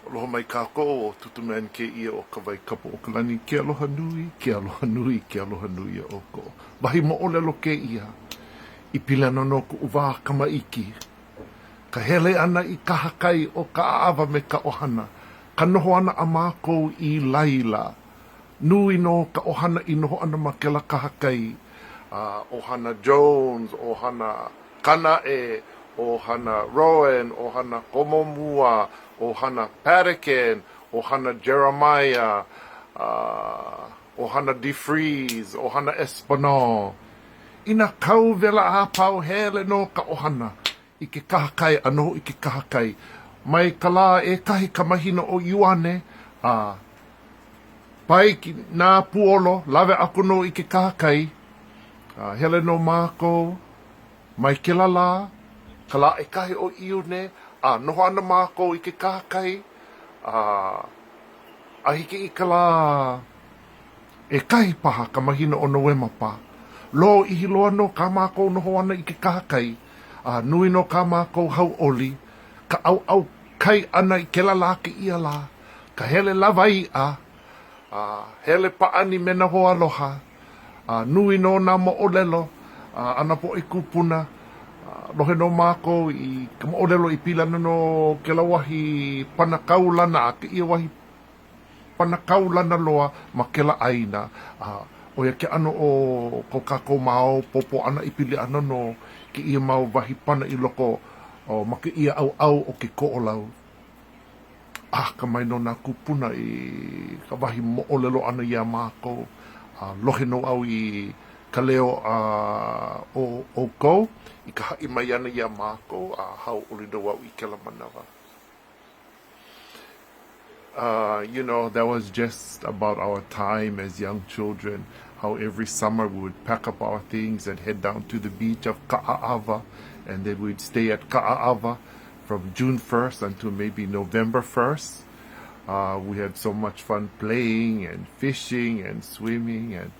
Aloha mai kākou o tutumen ke ia o Kawaikapuokalani. Ke aloha nui, ke aloha nui, ke aloha nui o ko. Wahi mo'olelo ke ia. I pila no ku uwa kamaiki. Ka hele ana I kahakai o ka aawa me ka ohana. Ka noho ana a mākou I laila. Nui no ka ohana I noho ana ma ke la kahakai. Ohana Jones, ohana Kanae, ohana Rowan, ohana Komomua, ohana Pataken, ohana Jeremiah, ohana DeFries, ohana Espinal. Ina kau vela a pau hele no ka ohana I ke kahakai, anoho I ke kahakai. Mai ka la e kahi ka mahina o Ioane, pai ki nā puolo, lawe ako no I ke kahakai, hele no mākou, mai ke la, ka la e kahi o Ione, noho ana mākou I ke kahakai, a hiki I ka la e kahi paha ka mahina o Noema pa. Lo I hiloa no ka mākou noho ana I ke kahakai, nui no ka mākou hau oli, ka au kai ana I ke la ke ia la, ka hele lawai hele paani me na hoa aloha, nui no nā mo'olelo, ana po I kupuna, lohe no mākou I ka mo'olelo I pila no ke la wahi panakaulana, ke ia wahi panakaulana loa ma ke la aina, o ia ke ano o ko kako mao popo ana I pili ana no ke ia mau wahi pana I loko o ma ke ia au o ke ko'olau. Ka mai no nā kupuna I ka wahi mo'olelo ana ia mākou. Lohe no au I ka leo o kou, I ka ha'i mai ana ia mākou, hau uli no au I ke la manawa. You know, that was just about our time as young children, how every summer we would pack up our things and head down to the beach of Ka'a'awa, and then we'd stay at Ka'a'awa from June 1st until maybe November 1st. We had so much fun playing and fishing and swimming, and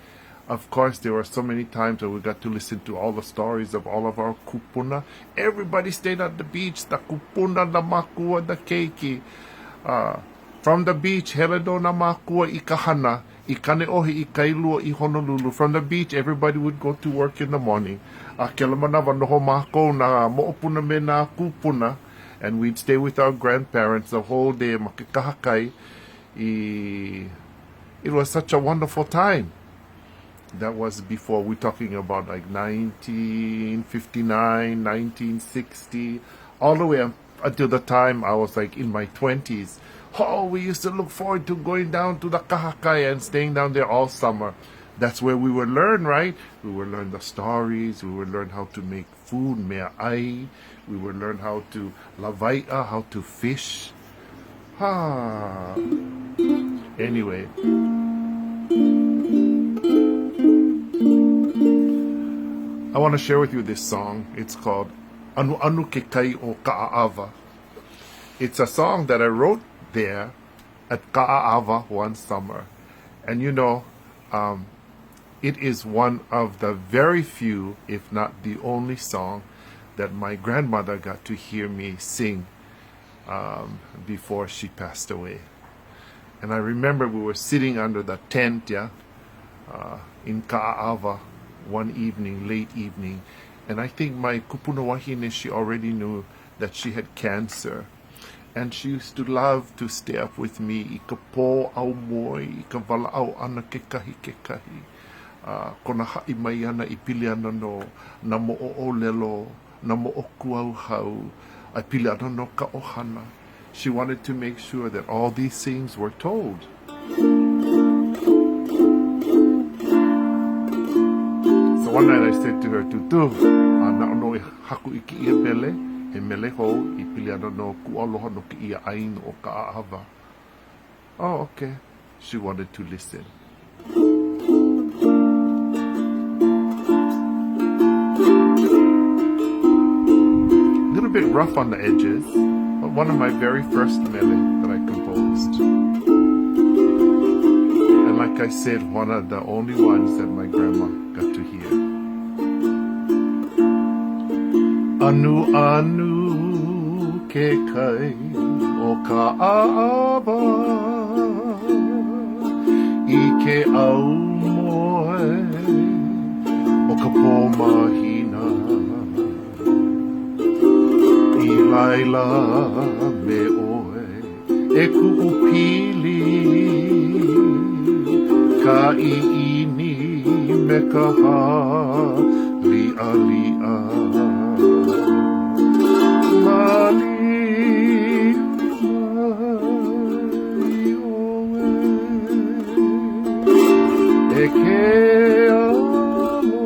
of course there were so many times that we got to listen to all the stories of all of our kupuna. Everybody stayed at the beach, the kupuna, the makua, the keiki. From the beach, hele no na makua I kahana, I kaneohe I kailua I Honolulu. From the beach, everybody would go to work in the morning. Ke la manawa noho mākou na mo'opuna me na kupuna, and we'd stay with our grandparents the whole day ma ke kahakai. It was such a wonderful time. That was before, we're talking about like 1959, 1960, all the way until the time I was like in my 20s. Oh, we used to look forward to going down to the kahakai and staying down there all summer. That's where we would learn, right? We would learn the stories. We would learn how to make food, mea ai. We would learn how to lawai'a, how to fish. Anyway. I want to share with you this song. It's called Anuanu ke kai o Ka'a'awa. It's a song that I wrote there at Ka'a'awa one summer. And you know, it is one of the very few, if not the only song that my grandmother got to hear me sing before she passed away. And I remember we were sitting under the tent, in Ka'a'awa one evening, late evening, and I think my kupuna wahine, she already knew that she had cancer. And she used to love to stay up with me. I ka pō aumoe, I ka wala'au ana ke kahi. Kona ha'i mai ana I pili ana no na mo'olelo, na mo'okuau hau, I pili ana no ka ohana. She wanted to make sure that all these things were told. So one night I said to her, Tutu, na ono e haku I ki ia mele, e mele ho, I pili ana no kualoha no ki ia aino o Ka'a'awa. Oh, okay. She wanted to listen. A little bit rough on the edges, but one of my very first mele that I composed. And like I said, one of the only ones that my grandma got to hear. Anuanu ke kai o o ka a'awa I ke aumoe o ka pō māhina I laila me oe e ku'u pili ka i'ini me ka hāli'ali'a E ke aloha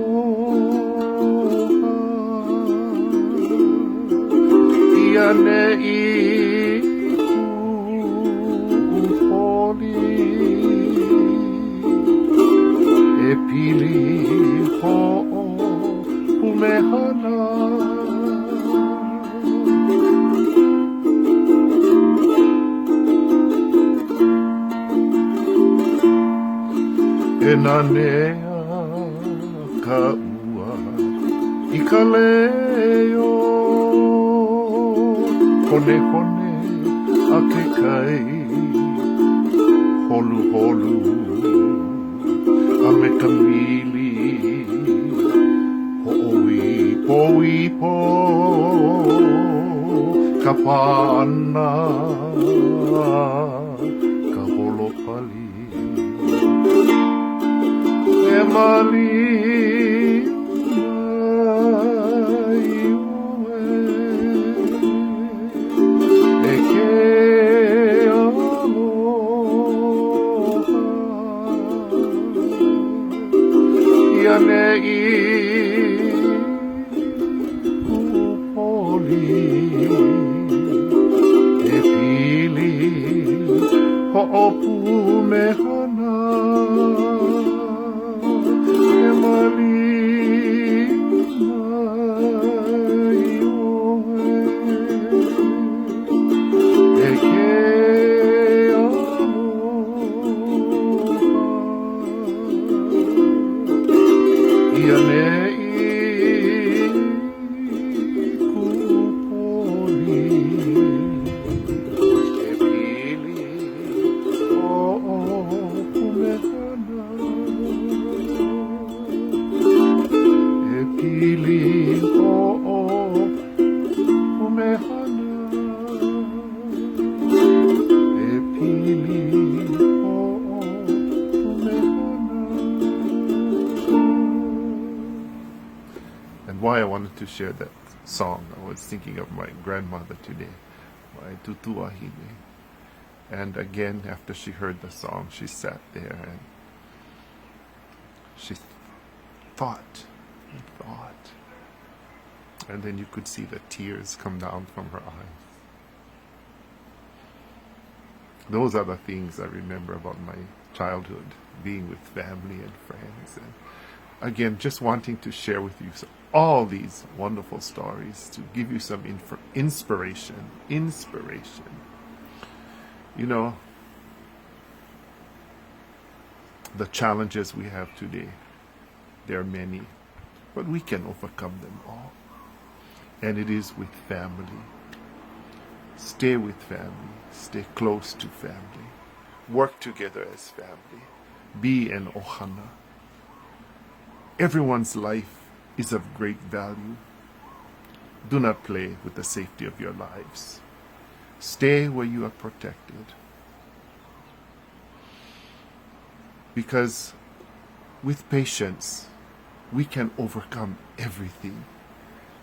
Ia ne'i ku'upoli E pili ho'o umehana E nanea ka ua I ka leo Hone hone a ke kai Holu holu a me ka mili Ho'ipo ipo ka pāna Ka holo pali E mali mai oe E ke aloha Ia ne'i ku'upoli E pili ho'opu mehana And why I wanted to share that song, I was thinking of my grandmother today, my tutuahine. And again, after she heard the song, she sat there and she thought and thought. And then you could see the tears come down from her eyes. Those are the things I remember about my childhood, being with family and friends. And again, just wanting to share with you all these wonderful stories to give you some inspiration. You know, the challenges we have today, there are many, but we can overcome them all. And it is with family. Stay with family. Stay close to family. Work together as family. Be an ohana. Everyone's life is of great value. Do not play with the safety of your lives. Stay where you are protected. Because with patience, we can overcome everything.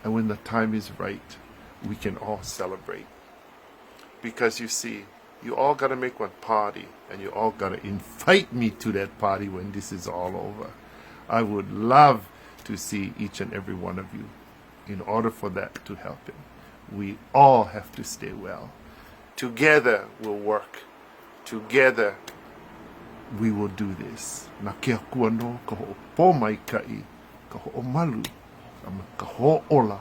And when the time is right, we can all celebrate. Because you see, you all got to make one party, and you all got to invite me to that party when this is all over. I would love to see each and every one of you. In order for that to happen, we all have to stay well. Together we'll work. Together we will do this. Na ke akua no ka ho pō mai kai, ka ho o malu, ka ho ola.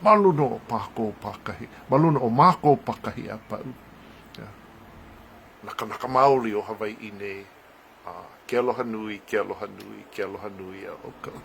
Malu no o pāko pakahi. Malu no o māko pakahi a pau. Naka maoli o Hawaii nei. Ke aloha nui, ke aloha nui, ke aloha nui a o kau.